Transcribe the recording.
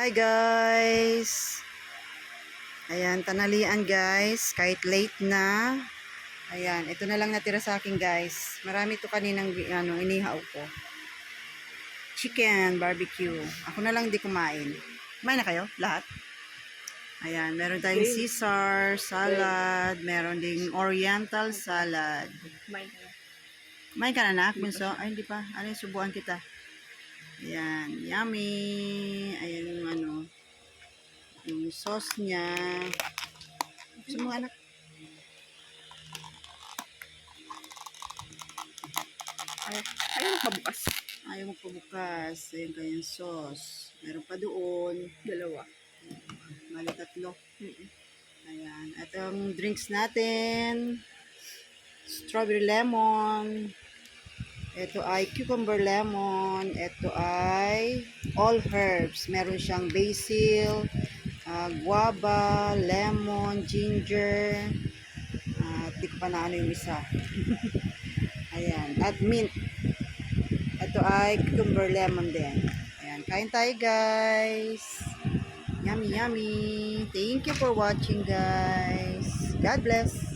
Hi guys. Ayan, tanalian guys. Kahit late na. Ayan, ito na lang natira sa akin guys. Marami to kaninang inihaw ko. Chicken, barbecue. Ako na lang di kumain. Kumain na kayo? Lahat? Ayan, meron tayong Caesar salad. Meron ding Oriental salad. Kumain ka na nak, Bunso? Ay, hindi pa. Ano yung subuan kita? Ayan, yummy. Ayan yung yung sauce niya. Gusto mo anak? Ayaw magpabukas. Ayaw magpabukas. Ayan kanyang sauce. Meron pa doon. Dalawa. Bali tatlo. Ayan. At ang drinks natin. Strawberry lemon. Ito ay cucumber lemon. Ito ay all herbs. Meron siyang basil, guava, lemon, ginger. At di ko pa na ano yung isa. Ayan. At mint. Ito ay cucumber lemon din. Ayan. Kain tayo guys. Yummy, yummy. Thank you for watching guys. God bless.